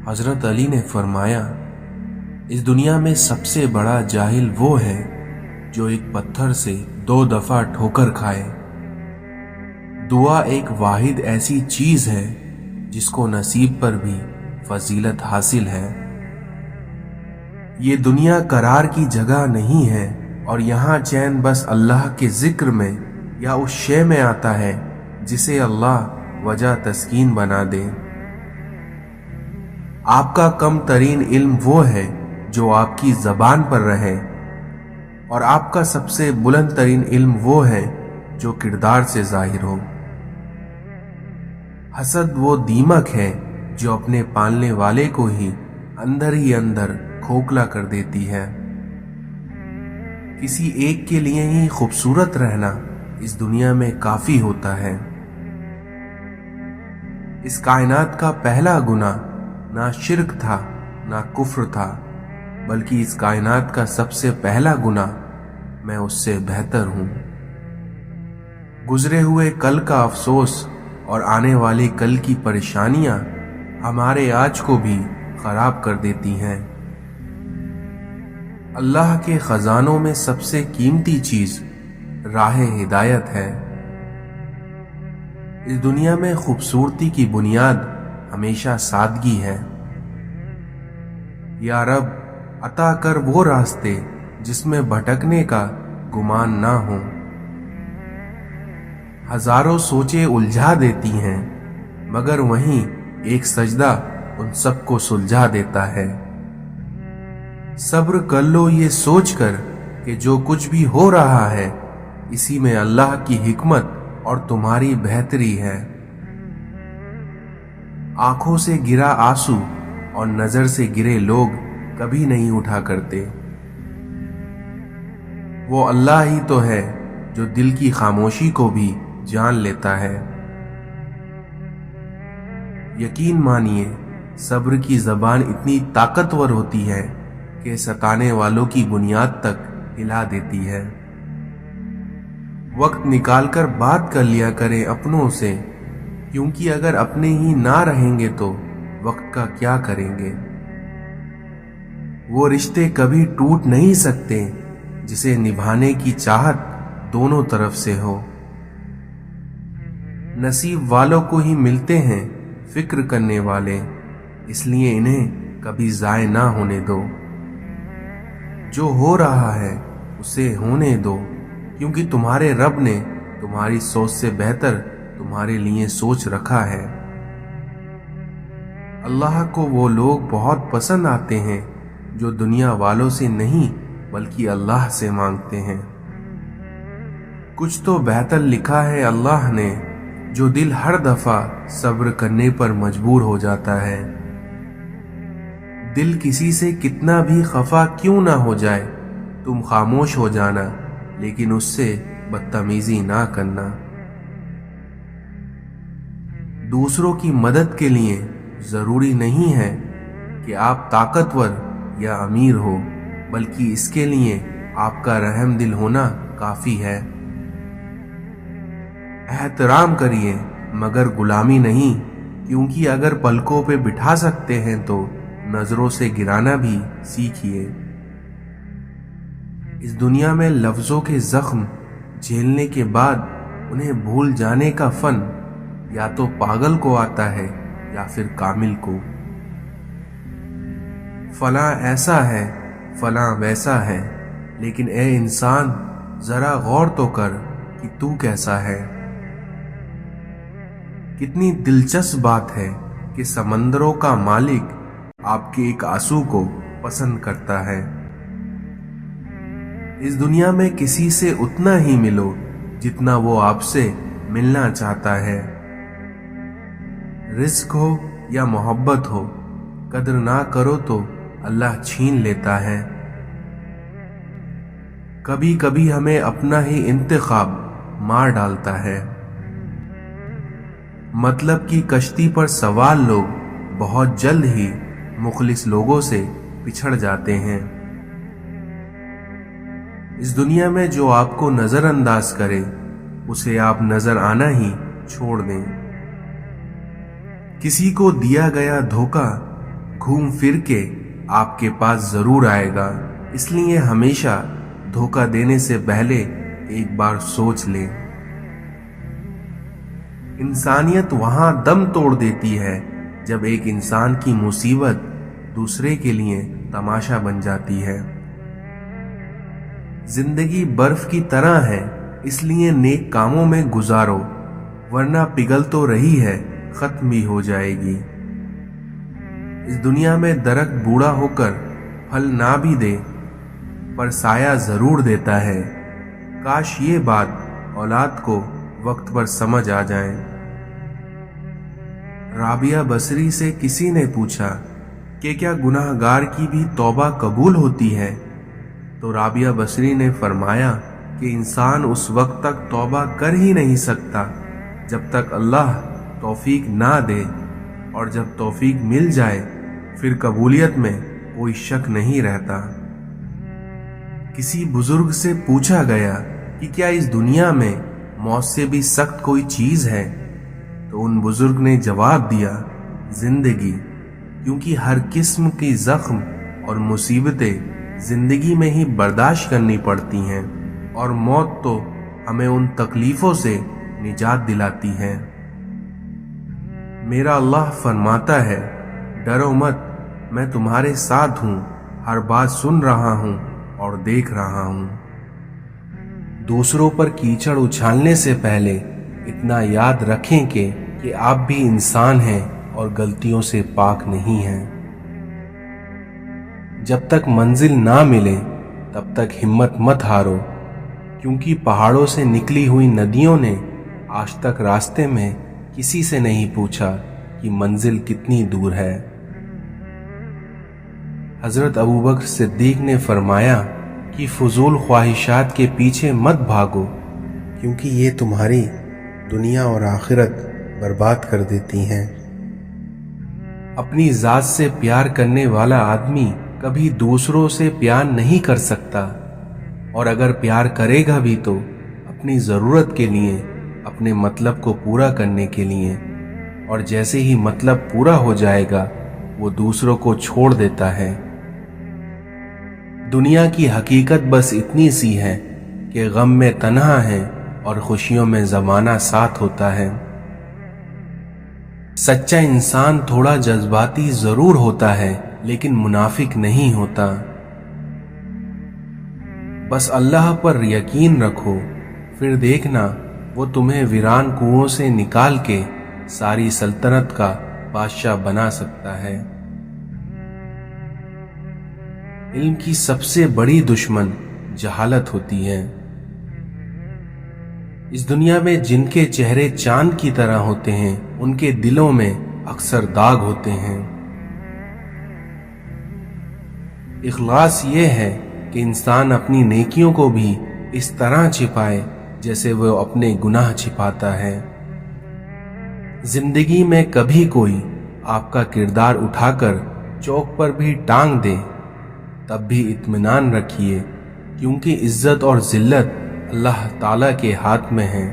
हजरत अली ने फरमाया, इस दुनिया में सबसे बड़ा जाहिल वो है जो एक पत्थर से 2 दफा ठोकर खाए। दुआ एक वाहिद ऐसी चीज है जिसको नसीब पर भी फजीलत हासिल है। ये दुनिया करार की जगह नहीं है और यहाँ चैन बस अल्लाह के जिक्र में या उस शे में आता है जिसे अल्लाह वजह तस्कीन बना दे। आपका कम तरीन इल्म वो है जो आपकी जबान पर रहे और आपका सबसे बुलंद तरीन इल्म वो है जो किरदार से जाहिर हो। हसद वो दीमक है जो अपने पालने वाले को ही अंदर खोखला कर देती है। किसी एक के लिए ही खूबसूरत रहना इस दुनिया में काफी होता है। इस कायनात का पहला गुनाह ना शिर्क था ना कुफ्र था, बल्कि इस कायनात का सबसे पहला गुनाह मैं उससे बेहतर हूं। गुजरे हुए कल का अफसोस और आने वाले कल की परेशानियां हमारे आज को भी खराब कर देती हैं। अल्लाह के खजानों में सबसे कीमती चीज राह हिदायत है। इस दुनिया में खूबसूरती की बुनियाद हमेशा सादगी है। या रब, अता कर वो रास्ते जिसमें भटकने का गुमान ना हो। हजारों सोचें उलझा देती हैं, मगर वहीं एक सजदा उन सबको सुलझा देता है। सब्र कर लो ये सोचकर कि जो कुछ भी हो रहा है इसी में अल्लाह की हिकमत और तुम्हारी बेहतरी है। आंखों से गिरा आंसू और नजर से गिरे लोग कभी नहीं उठा करते। वो अल्लाह ही तो है जो दिल की खामोशी को भी जान लेता है। यकीन मानिए, सब्र की जबान इतनी ताकतवर होती है कि सताने वालों की बुनियाद तक हिला देती है। वक्त निकालकर बात कर लिया करें अपनों से, क्योंकि अगर अपने ही ना रहेंगे तो वक्त का क्या करेंगे। वो रिश्ते कभी टूट नहीं सकते जिसे निभाने की चाहत दोनों तरफ से हो। नसीब वालों को ही मिलते हैं फिक्र करने वाले, इसलिए इन्हें कभी जाय ना होने दो। जो हो रहा है उसे होने दो, क्योंकि तुम्हारे रब ने तुम्हारी सोच से बेहतर तुम्हारे लिए सोच रखा है। अल्लाह को वो लोग बहुत पसंद आते हैं जो दुनिया वालों से नहीं बल्कि अल्लाह से मांगते हैं। कुछ तो बेहतर लिखा है अल्लाह ने, जो दिल हर दफा सब्र करने पर मजबूर हो जाता है। दिल किसी से कितना भी खफा क्यों ना हो जाए, तुम खामोश हो जाना, लेकिन उससे बदतमीजी ना करना। दूसरों की मदद के लिए जरूरी नहीं है कि आप ताकतवर या अमीर हो, बल्कि इसके लिए आपका रहम दिल होना काफी है। एहतराम करिए मगर गुलामी नहीं, क्योंकि अगर पलकों पे बिठा सकते हैं तो नजरों से गिराना भी सीखिए। इस दुनिया में लफ्जों के जख्म झेलने के बाद उन्हें भूल जाने का फन या तो पागल को आता है या फिर कामिल को। फला ऐसा है, फला वैसा है, लेकिन ए इंसान जरा गौर तो कर कि तू कैसा है। कितनी दिलचस्प बात है कि समंदरों का मालिक आपके एक आंसू को पसंद करता है। इस दुनिया में किसी से उतना ही मिलो जितना वो आपसे मिलना चाहता है। रिस्क हो या मोहब्बत हो, कदर ना करो तो अल्लाह छीन लेता है। कभी कभी हमें अपना ही इंतखाब मार डालता है। मतलब की कश्ती पर सवार लोग बहुत जल्द ही मुखलिस लोगों से पिछड़ जाते हैं। इस दुनिया में जो आपको नजरअंदाज करे उसे आप नजर आना ही छोड़ दें। किसी को दिया गया धोखा घूम फिर के आपके पास जरूर आएगा, इसलिए हमेशा धोखा देने से पहले एक बार सोच लें। इंसानियत वहां दम तोड़ देती है जब एक इंसान की मुसीबत दूसरे के लिए तमाशा बन जाती है। जिंदगी बर्फ की तरह है, इसलिए नेक कामों में गुजारो, वरना पिघल तो रही है, खत्म भी हो जाएगी। इस दुनिया में दरख्त बूढ़ा होकर फल ना भी दे, पर साया जरूर देता है। काश ये बात औलाद को वक्त पर समझ आ जाए। राबिया बसरी से किसी ने पूछा कि क्या गुनाहगार की भी तौबा कबूल होती है? तो राबिया बसरी ने फरमाया कि इंसान उस वक्त तक तौबा कर ही नहीं सकता जब तक अल्लाह तौफीक ना दे, और जब तौफीक मिल जाए फिर कबूलियत में कोई शक नहीं रहता। किसी बुजुर्ग से पूछा गया कि क्या इस दुनिया में मौत से भी सख्त कोई चीज है? तो उन बुजुर्ग ने जवाब दिया, जिंदगी, क्योंकि हर किस्म की जख्म और मुसीबतें जिंदगी में ही बर्दाश्त करनी पड़ती हैं, और मौत तो हमें उन तकलीफों से निजात दिलाती है। मेरा अल्लाह फरमाता है, डरो मत, मैं तुम्हारे साथ हूं, हर बात सुन रहा हूं और देख रहा हूं। दूसरों पर कीचड़ उछालने से पहले इतना याद रखें कि आप भी इंसान हैं और गलतियों से पाक नहीं हैं। जब तक मंजिल ना मिले तब तक हिम्मत मत हारो, क्योंकि पहाड़ों से निकली हुई नदियों ने आज तक रास्ते में किसी से नहीं पूछा कि मंजिल कितनी दूर है। हजरत अबू बकर सिद्दीक ने फरमाया कि फजूल ख्वाहिशात के पीछे मत भागो, क्योंकि ये तुम्हारी दुनिया और आखिरत बर्बाद कर देती हैं। अपनी जात से प्यार करने वाला आदमी कभी दूसरों से प्यार नहीं कर सकता, और अगर प्यार करेगा भी तो अपनी ज़रूरत के लिए, अपने मतलब को पूरा करने के लिए, और जैसे ही मतलब पूरा हो जाएगा वो दूसरों को छोड़ देता है। दुनिया की हकीकत बस इतनी सी है कि गम में तन्हा है और खुशियों में ज़माना साथ होता है। सच्चा इंसान थोड़ा जज्बाती जरूर होता है, लेकिन मुनाफिक नहीं होता। बस अल्लाह पर यकीन रखो, फिर देखना वो तुम्हें वीरान कुओं से निकाल के सारी सल्तनत का बादशाह बना सकता है। इल्म की सबसे बड़ी दुश्मन जहालत होती है। इस दुनिया में जिनके चेहरे चांद की तरह होते हैं, उनके दिलों में अक्सर दाग होते हैं। इखलास ये है कि इंसान अपनी नेकियों को भी इस तरह छिपाए जैसे वो अपने गुनाह छिपाता है। जिंदगी में कभी कोई आपका किरदार उठाकर चौक पर भी टांग दे, तब भी इत्मीनान रखिए, क्योंकि इज्जत और जिल्लत अल्लाह ताला के हाथ में है।